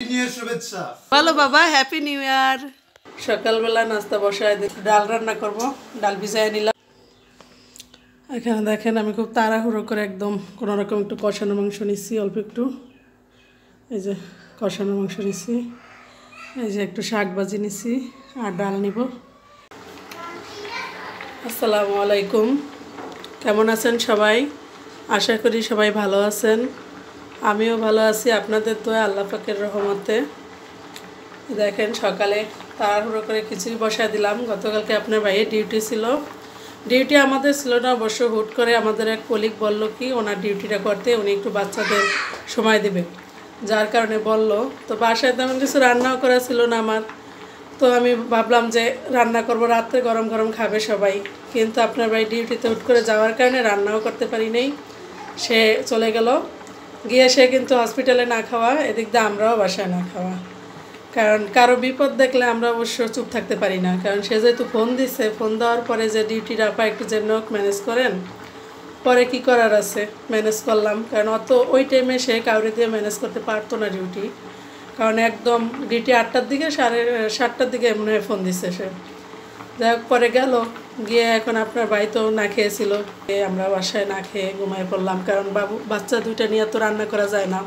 শুভেচ্ছা বলো বাবা, হ্যাপি নিউ ইয়ার। সকালবেলা নাস্তা বসায় ডাল রান্না করব, ডাল ভিজায় নিলাম। এখানে দেখেন আমি খুব তাড়াহুড়ো করে একদম কোনো রকম একটু কষানো মাংস নিচ্ছি, অল্প একটু। এই যে কষানো মাংস নিচ্ছি, এই যে একটু শাক ভাজি নিচ্ছি আর ডাল নিব। আসসালামু আলাইকুম, কেমন আছেন সবাই? আশা করি সবাই ভালো আছেন, আমিও ভালো আছি আপনাদের দোয়া আল্লাহ পাকের রহমতে। দেখেন সকালে তাড়াহুড়ো করে খিচুড়ি বসায় দিলাম। গতকালকে আপনার ভাইয়ের ডিউটি ছিল, ডিউটি আমাদের ছিল না অবশ্য, হুট করে আমাদের এক কলিগ বলল কি ওনার ডিউটিটা করতে, উনি একটু বাচ্চাদের সময় দেবে, যার কারণে বলল। তো বাসায় তেমন কিছু রান্নাও করা ছিল না আমার, তো আমি ভাবলাম যে রান্না করব, রাত্রে গরম গরম খাবে সবাই। কিন্তু আপনার ভাই ডিউটিতে হুট করে যাওয়ার কারণে রান্নাও করতে পারি নাই, সে চলে গেল। গিয়ে সে কিন্তু হসপিটালে না খাওয়া, এদিক দিয়ে আমরাও বাসায় না খাওয়া। কারণ কারো বিপদ দেখলে আমরা অবশ্য চুপ থাকতে পারি না, কারণ সে যেহেতু ফোন দিছে, ফোন দেওয়ার পরে যে ডিউটির আপা একটু যেন ম্যানেজ করেন, পরে কি করার আছে, ম্যানেজ করলাম। কারণ অত ওই টাইমে সে কাউরে দিয়ে ম্যানেজ করতে পারতো না ডিউটি, কারণ একদম ডিউটি 8টার দিকে 7:30টার দিকে মনে হয় ফোন দিচ্ছে সে। যাই হোক পরে গেল, গিয়ে এখন আপনার ভাই তো না খেয়েছিল, আমরা বাসায় না খেয়ে ঘুমায় পড়লাম, কারণ বাচ্চা দুইটা নিয়ে তো রান্না করা যায় না,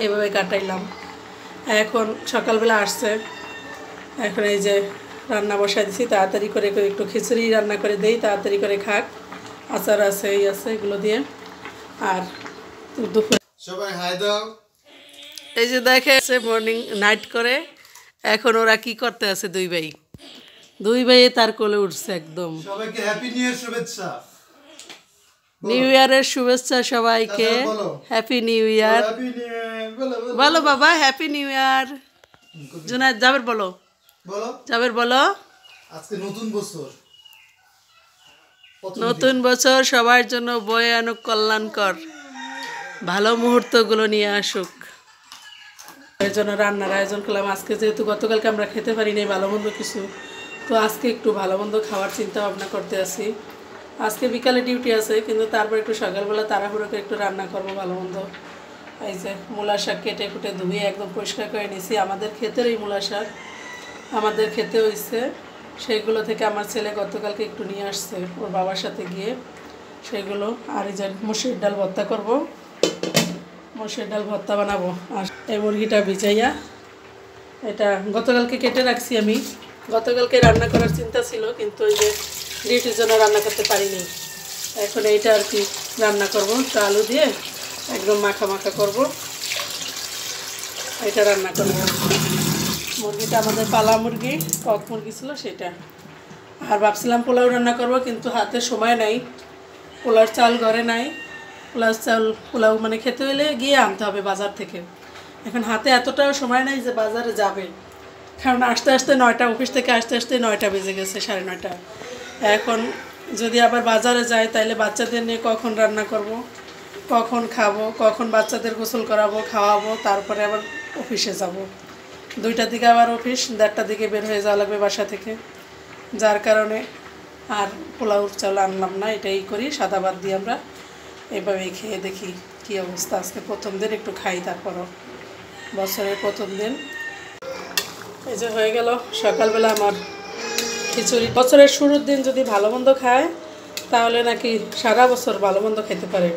এইভাবে কাটাইলাম। এখন সকালবেলা আসছে, এখন এই যে রান্না বসাই দিছি, তাড়াতাড়ি করে একটু খিচুড়ি রান্না করে দেই, তাড়াতাড়ি করে খাক। আচার আছে, এই আছে, এগুলো দিয়ে। আর দুপুর সবাই হাই দাও। এই যে দেখে মর্নিং নাইট করে, এখন ওরা কি করতে আছে, দুই ভাই তার কোলে উঠছে একদম। সবাইকে হ্যাপি নিউ ইয়ার শুভেচ্ছা। নিউ ইয়ারের শুভেচ্ছা সবাইকে, happy new year. Happy new year বলো বাবা, happy new year. Junaid Jaber বলো, জাবের বলো। আজকে নতুন বছর, নতুন বছর সবার জন্য বয়ে আনুক কল্যাণকর, ভালো মুহূর্তগুলো নিয়ে আসুক। এর জন্য রান্নার আয়োজন করলাম আজকে, যেহেতু গতকালকে আমরা খেতে পারি নাই ভালো মন্দ কিছু, তো আজকে একটু ভালো মন্দ খাওয়ার চিন্তা ভাবনা করতে আসি। আজকে বিকালে ডিউটি আছে, কিন্তু তারপর একটু সকালবেলা তাড়াহুড়ো করে একটু রান্না করবো ভালো মন্দ। এই যে মূলা শাক কেটে কুটে ধুয়ে একদম পরিষ্কার করে নিয়েছি, আমাদের ক্ষেতের এই মূলা শাক, আমাদের খেতে হয়েছে। সেইগুলো থেকে আমার ছেলে গতকালকে একটু নিয়ে আসছে ওর বাবার সাথে গিয়ে, সেগুলো। আর এই যে মসুর ডাল ভর্তা করব, মসুর ডাল ভর্তা বানাবো। আর এই মুরগিটা ভিজাইয়া, এটা গতকালকে কেটে রাখছি আমি, গতকালকে রান্না করার চিন্তা ছিল, কিন্তু ওই যে ডিউটির জন্য রান্না করতে পারিনি। এখন এইটা আর কি রান্না করব, আলু দিয়ে একদম মাখা মাখা করব, এটা রান্না করব। মুরগিটা আমাদের পালা মুরগি, কক মুরগি ছিল সেটা। আর ভাবছিলাম পোলাও রান্না করব, কিন্তু হাতে সময় নাই, পোলার চাল ঘরে নাই। পোলাও মানে খেতে হলে গিয়ে আনতে হবে বাজার থেকে, এখন হাতে এতটাও সময় নাই যে বাজারে যাবে, কারণ আসতে আসতে 9টা, অফিস থেকে আসতে আসতে 9টা বেজে গেছে, 9:30। এখন যদি আবার বাজারে যাই তাহলে বাচ্চাদের নিয়ে কখন রান্না করব, কখন খাবো, কখন বাচ্চাদের গোসল করাবো, খাওয়াবো, তারপরে আবার অফিসে যাব। 2টার দিকে আবার অফিস, 1:30টার দিকে বের হয়ে যাওয়া লাগবে বাসা থেকে, যার কারণে আর পোলাওর চাল আনলাম না, এটাই করি, সাদা ভাত দিয়ে আমরা এভাবেই খেয়ে দেখি কী অবস্থা। আজকে প্রথম দিন একটু খাই, তারপরও বছরের প্রথম দিন। এই যে হয়ে গেল সকালবেলা আমার খিচুড়ি। বছরের শুরুর দিন যদি ভালো মন্দ খায় তাহলে নাকি সারা বছর ভালো মন্দ খেতে পারে।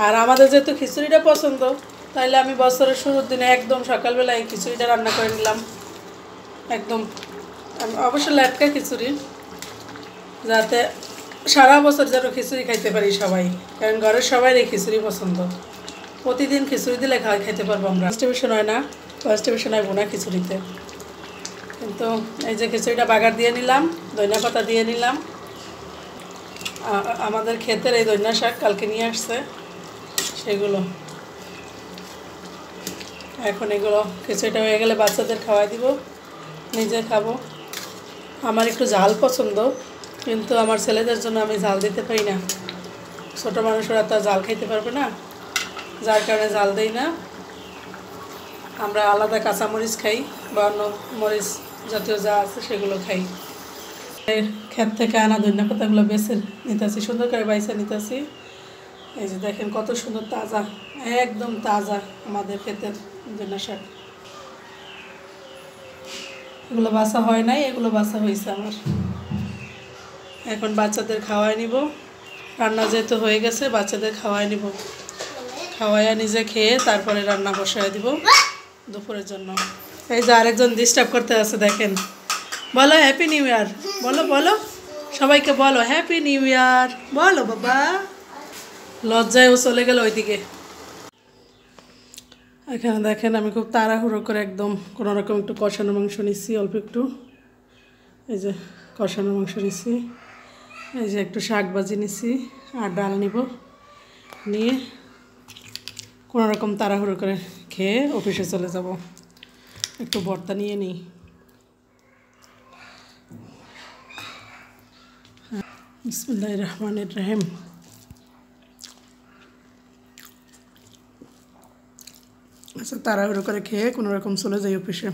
আর আমাদের যেহেতু খিচুড়িটা পছন্দ, তাইলে আমি বছরের শুরুর দিনে একদম সকালবেলায় খিচুড়িটা রান্না করে নিলাম, একদম অবশ্য লেটকা খিচুড়ি, যাতে সারা বছর যেন খিচুড়ি খাইতে পারি সবাই, কারণ ঘরের সবাই এই খিচুড়ি পছন্দ। প্রতিদিন খিচুড়ি দিলে খাইতে পারবো আমরা, কনস্টিপেশন হয় না, কনস্টিপেশন হয় বোনা খিচুড়িতে। কিন্তু এই যে খিচুড়িটা বাগার দিয়ে নিলাম, ধনিয়া পাতা দিয়ে নিলাম। আমাদের ক্ষেতের এই ধনিয়া শাক কালকে নিয়ে আসছে, সেগুলো এখন এগুলো খিচুড়িটা হয়ে গেলে বাচ্চাদের খাওয়াই দিব, নিজে খাবো। আমার একটু ঝাল পছন্দ, কিন্তু আমার ছেলেদের জন্য আমি ঝাল দিতে পারি না, ছোটো মানুষরা তো ঝাল খাইতে পারবে না, যার কারণে ঝাল দিই না। আমরা আলাদা কাঁচামরিচ খাই, বা অন্য মরিচ জাতীয় যা আছে সেগুলো খাই। ক্ষেত থেকে আনা ধনিয়া পাতাগুলো বেছে নিতেছি, সুন্দর করে বাইছে নিতেছি। এই যে দেখেন কত সুন্দর তাজা, একদম তাজা আমাদের ক্ষেতের ধনিয়া শাক। এগুলো বাসা হয় নাই, এগুলো বাসা হয়েছে আমার। এখন বাচ্চাদের খাওয়াই নিব, রান্না যেহেতু হয়ে গেছে বাচ্চাদের খাওয়াই নিব, খাওয়াইয়া নিজে খেয়ে তারপরে রান্না বসায় দিব দুপুরের জন্য। এই যে আরেকজন ডিস্টার্ব করতে আছে দেখেন। বলো হ্যাপি নিউ ইয়ার, বলো বলো সবাইকে বলো হ্যাপি নিউ ইয়ার, বলো বাবা। লজ্জায় ও চলে গেল ওইদিকে। এখানে দেখেন আমি খুব তাড়াহুড়ো করে একদম কোনো রকম একটু কষানো মাংস নিচ্ছি, অল্প একটু। এই যে কষানো মাংস নিচ্ছি, এই যে একটু শাক ভাজি নিচ্ছি আর ডাল নিব, নিয়ে কোনো রকম তাড়াহুড়ো করে খেয়ে অফিসে চলে যাব। একটু ভর্তা নিয়ে নিই। বিসমিল্লাহির রহমানির রহিম। আচ্ছা, তাড়াহুড়ো করে খেয়ে কোনো রকম চলে যাই অফিসে।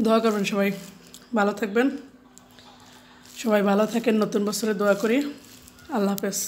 দোয়া করবেন সবাই, ভালো থাকবেন, সবাই ভালো থাকেন, নতুন বছরে দোয়া করি। আল্লাহ হাফেজ।